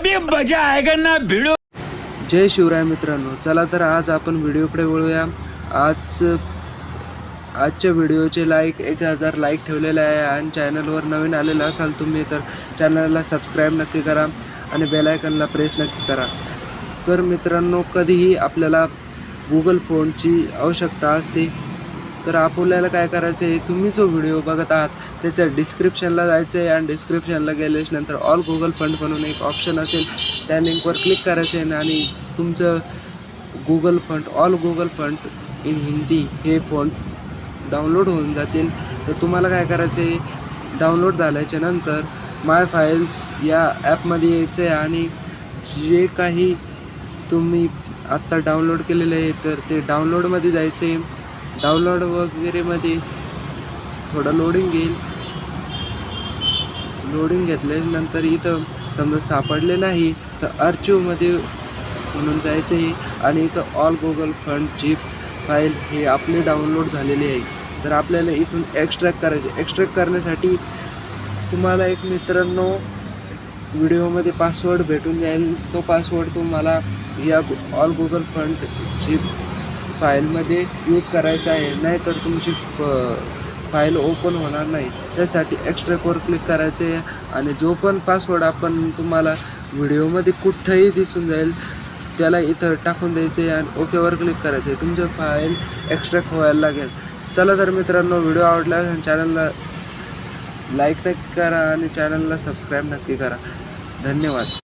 अभी मजा आएगा ना भिड़ो। जय शिवराय मित्रांनो, चला तर आज आपण व्हिडिओकडे वळूया। आजच्या व्हिडिओचे लाईक 1000 लाईक ठेवलेले आहे आणि चॅनलवर नवीन आलेला असाल तुम्ही तर चॅनलला सबस्क्राईब नक्की करा आणि बेल आयकॉनला प्रेस नक्की करा। तर मित्रांनो, कधीही आपल्याला गूगल फोनची आवश्यकता असते तर आपल्याला काय करायचं आहे, तुम्ही जो व्हिडिओ बघत आहात त्याच्या डिस्क्रिप्शनला जायचं आहे आणि डिस्क्रिप्शनला गेल्यानंतर ऑल गूगल फंड म्हणून एक ऑप्शन असेल, त्या लिंकवर क्लिक करायचं आहे आणि तुमचं Google fund all Google fund in Hindi हे फोन डाउनलोड होऊन जातील। तर तुम्हाला काय करायचं आहे, डाउनलोड झाल्याच्या नंतर माय फाईल्स या ॲपमध्ये यायचं आहे आणि जे काही तुम्ही आत्ता डाउनलोड केलेलं आहे तर ते डाउनलोडमध्ये जायचं आहे। डाउनलोड वगैरेमध्ये थोडं लोडिंग घेईल। लोडिंग घेतल्यानंतर इथं समजा सापडले नाही तर आर्चिव्हमध्ये म्हणून जायचं आहे आणि इथं ऑल गूगल फंडची फाईल हे आपले डाउनलोड झालेली आहे। तर आपल्याला इथून एक्स्ट्रॅक्ट करायचे। एक्स्ट्रॅक्ट करण्यासाठी तुम्हाला एक मित्रांनो व्हिडिओमध्ये पासवर्ड भेटून जाईल, तो पासवर्ड तुम्हाला या ऑल गूगल फंडची फाईलमध्ये यूज करायचा आहे, नाहीतर तुमची फाईल ओपन होणार नाही। त्यासाठी एक्स्ट्रॅक्टवर क्लिक करायचे आहे आणि जो पण पासवर्ड आपण तुम्हाला व्हिडिओमध्ये कुठंही दिसून जाईल त्याला इथं टाकून द्यायचे आहे आणि ओकेवर क्लिक करायचे आहे। तुमचं फाईल एक्स्ट्रॅक्ट व्हायला लागेल। चला तर मित्रांनो, व्हिडिओ आवडल्यास चॅनलला लाईक नक्की करा आणि चॅनलला सबस्क्राईब नक्की करा। धन्यवाद।